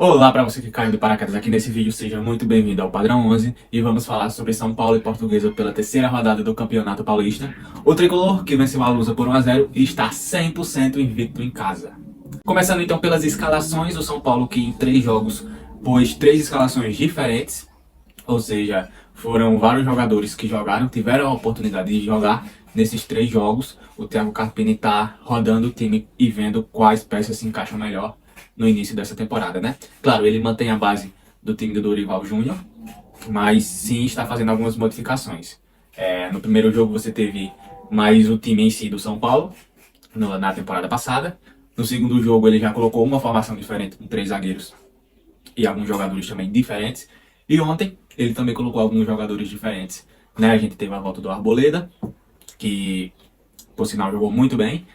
Olá para você que caiu de paraquedas aqui nesse vídeo, seja muito bem-vindo ao Padrão 11 e vamos falar sobre São Paulo e Portuguesa pela terceira rodada do Campeonato Paulista. O tricolor, que venceu a Lusa por 1 a 0 e está 100% invicto em casa. Começando então pelas escalações, o São Paulo que em 3 jogos pôs 3 escalações diferentes, ou seja, foram vários jogadores que jogaram, tiveram a oportunidade de jogar nesses 3 jogos. O Thiago Carpini está rodando o time e vendo quais peças se encaixam melhor no início dessa temporada, né? Claro, ele mantém a base do time do Dorival Júnior, mas sim está fazendo algumas modificações. No primeiro jogo você teve mais o time em si do São Paulo, na temporada passada. No segundo jogo ele já colocou uma formação diferente com 3 zagueiros e alguns jogadores também diferentes. E ontem ele também colocou alguns jogadores diferentes, né? A gente teve a volta do Arboleda, que por sinal jogou muito bem.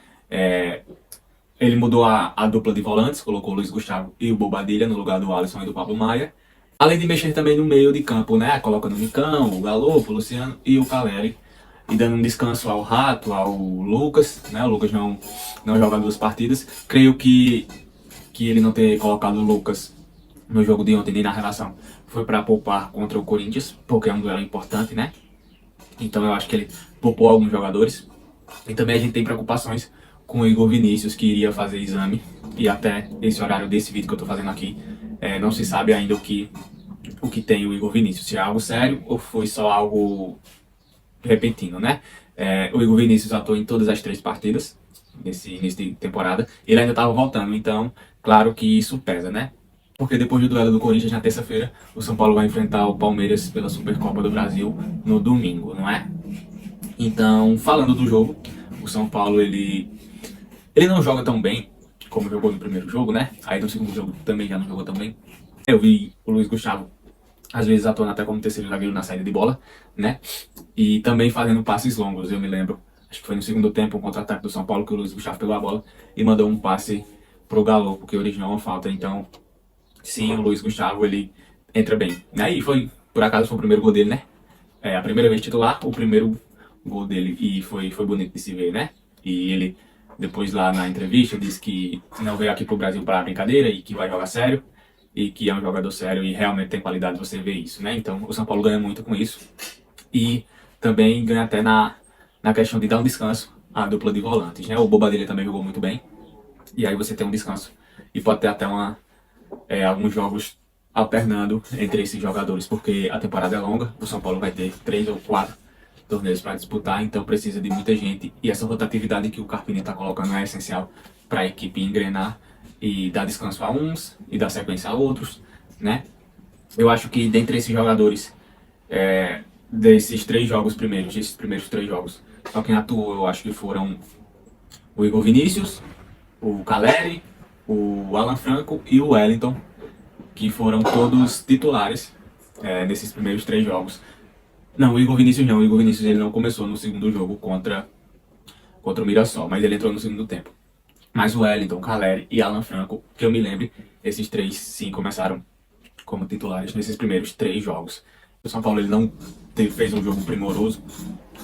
Ele mudou a dupla de volantes, colocou o Luiz Gustavo e o Bobadilha no lugar do Alisson e do Pablo Maia. Além de mexer também no meio de campo, né? Colocando o Nicão, o Galopo, o Luciano e o Caleri. E dando um descanso ao Rato, ao Lucas, né? O Lucas não joga 2 partidas. Creio que ele não ter colocado o Lucas no jogo de ontem nem na relação foi para poupar contra o Corinthians, porque é um duelo importante, né? Então eu acho que ele poupou alguns jogadores. E também a gente tem preocupações com o Igor Vinícius, que iria fazer exame. E até esse horário desse vídeo que eu tô fazendo aqui, não se sabe ainda o que tem o Igor Vinícius. Se é algo sério ou foi só algo repentino, né? O Igor Vinícius atuou em todas as 3 partidas nesse início de temporada. Ele ainda estava voltando, então claro que isso pesa, né? Porque depois do duelo do Corinthians na terça-feira, o São Paulo vai enfrentar o Palmeiras pela Supercopa do Brasil no domingo, não é? Então, falando do jogo, o São Paulo ele não joga tão bem como jogou no primeiro jogo, né? Aí no segundo jogo também já não jogou tão bem. Eu vi o Luiz Gustavo às vezes atuando até como terceiro zagueiro na saída de bola, né? E também fazendo passes longos. Eu me lembro, acho que foi no segundo tempo, um contra-ataque do São Paulo, que o Luiz Gustavo pegou a bola e mandou um passe pro Galo, porque originou uma falta. Então, sim, o Luiz Gustavo ele entra bem, né? E foi, por acaso, foi o primeiro gol dele, né? A primeira vez titular, o primeiro gol dele, e foi bonito de se ver, né? E ele, depois lá na entrevista, disse que não veio aqui pro Brasil para brincadeira e que vai jogar sério, e que é um jogador sério e realmente tem qualidade, você vê isso, né? Então o São Paulo ganha muito com isso, e também ganha até na questão de dar um descanso à dupla de volantes, né? O Bobadilha também jogou muito bem, e aí você tem um descanso, e pode ter até alguns jogos alternando entre esses jogadores, porque a temporada é longa, o São Paulo vai ter 3 ou 4 torneios para disputar, então precisa de muita gente, e essa rotatividade que o Carpini está colocando é essencial para a equipe engrenar e dar descanso a uns e dar sequência a outros, né? Eu acho que dentre esses jogadores, desses 3 jogos primeiros, esses primeiros 3 jogos, só quem atuou eu acho que foram o Igor Vinícius, o Caleri, o Alan Franco e o Wellington, que foram todos titulares nesses primeiros 3 jogos. Não, o Igor Vinícius não. O Igor Vinícius ele não começou no segundo jogo contra o Mirassol, mas ele entrou no segundo tempo. Mas o Wellington, Caleri e Alan Franco, que eu me lembre, esses 3 sim começaram como titulares nesses primeiros 3 jogos. O São Paulo ele não fez um jogo primoroso,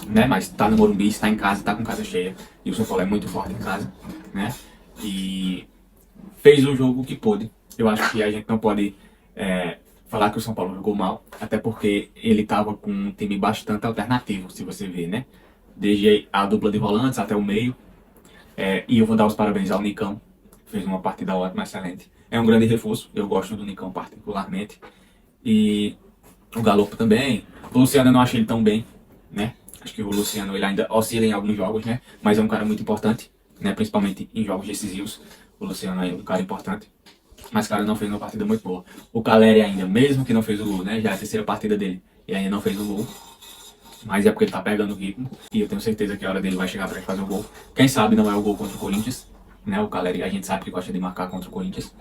né? Mas tá no Morumbi, está em casa, tá com casa cheia. E o São Paulo é muito forte em casa, né? E fez o jogo que pôde. Eu acho que a gente não pode falar que o São Paulo jogou mal, até porque ele estava com um time bastante alternativo, se você ver, né? Desde a dupla de volantes até o meio. E eu vou dar os parabéns ao Nicão, fez uma partida ótima, excelente. É um grande reforço, eu gosto do Nicão particularmente. E o Galopo também. O Luciano eu não achei ele tão bem, né? Acho que o Luciano ele ainda oscila em alguns jogos, né? Mas é um cara muito importante, né? Principalmente em jogos decisivos. O Luciano é um cara importante. Mas, cara, não fez uma partida muito boa. O Caleri ainda, mesmo que não fez o gol, né? Já é a terceira partida dele e ainda não fez o gol. Mas é porque ele tá pegando o ritmo. E eu tenho certeza que a hora dele vai chegar pra ele fazer o gol. Quem sabe não é o gol contra o Corinthians, né? O Caleri a gente sabe que gosta de marcar contra o Corinthians.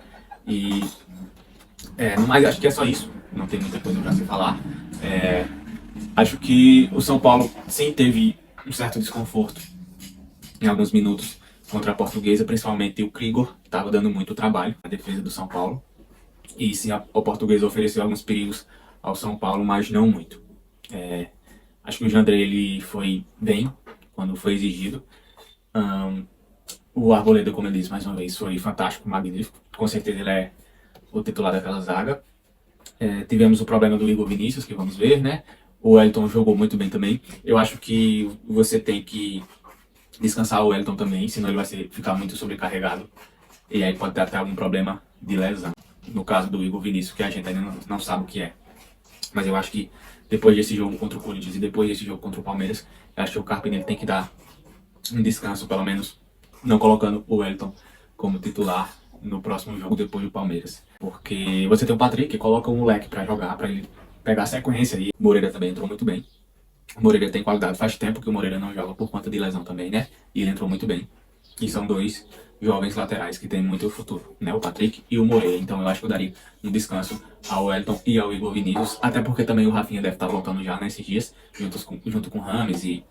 E no mais, acho que é só isso. Não tem muita coisa pra se falar. Acho que o São Paulo sim teve um certo desconforto em alguns minutos contra a Portuguesa, principalmente o Krigor estava dando muito trabalho na defesa do São Paulo. E sim, a Portuguesa ofereceu alguns perigos ao São Paulo, mas não muito. Acho que o Jandré ele foi bem quando foi exigido. O Arboleda, como eu disse mais uma vez, foi fantástico, magnífico. Com certeza ele é o titular daquela zaga. Tivemos o problema do Igor Vinícius, que vamos ver, né? O Wellington jogou muito bem também. Eu acho que você tem que descansar o Wellington também, senão ele vai ficar muito sobrecarregado. E aí pode ter até algum problema de lesão. No caso do Igor Vinícius, que a gente ainda não sabe o que é. Mas eu acho que depois desse jogo contra o Corinthians e depois desse jogo contra o Palmeiras, eu acho que o Carpini tem que dar um descanso, pelo menos, não colocando o Wellington como titular no próximo jogo depois do Palmeiras. Porque você tem o Patrick, que coloca o moleque pra jogar, pra ele pegar a sequência, e o Moreira também entrou muito bem. O Moreira tem qualidade, faz tempo que o Moreira não joga por conta de lesão também, né? E ele entrou muito bem. E são dois jovens laterais que têm muito futuro, né? O Patrick e o Moreira. Então eu acho que eu daria um descanso ao Wellington e ao Igor Vinícius, até porque também o Rafinha deve estar voltando já nesses dias, junto com o Rames e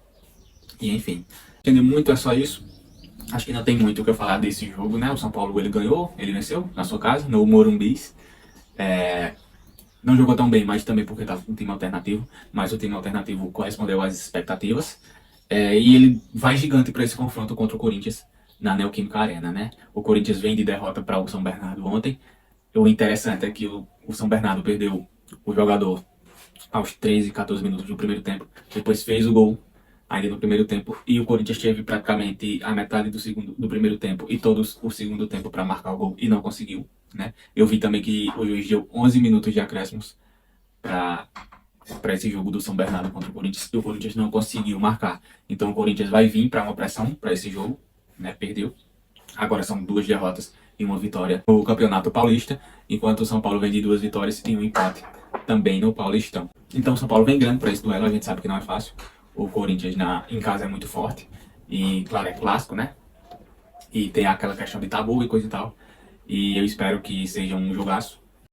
enfim. Entender muito é só isso. Acho que não tem muito o que eu falar desse jogo, né? O São Paulo ele ganhou, ele venceu na sua casa, no Morumbis. Não jogou tão bem, mas também porque estava com um time alternativo. Mas o time alternativo correspondeu às expectativas. E ele vai gigante para esse confronto contra o Corinthians na Neoquímica Arena, né? O Corinthians vem de derrota para o São Bernardo ontem. O interessante é que o São Bernardo perdeu o jogador aos 13, 14 minutos do primeiro tempo. Depois fez o gol ainda no primeiro tempo. E o Corinthians teve praticamente a metade do primeiro tempo e todos o segundo tempo para marcar o gol e não conseguiu, né? Eu vi também que o juiz deu 11 minutos de acréscimos para esse jogo do São Bernardo contra o Corinthians e o Corinthians não conseguiu marcar. Então o Corinthians vai vir para uma pressão para esse jogo, né? Perdeu. Agora são 2 derrotas e 1 vitória no Campeonato Paulista, enquanto o São Paulo vem de 2 vitórias e 1 empate também no Paulistão. Então o São Paulo vem grande para esse duelo, a gente sabe que não é fácil. O Corinthians em casa é muito forte e, claro, é clássico, né? E tem aquela questão de tabu e coisa e tal. E eu espero que seja um jogaço.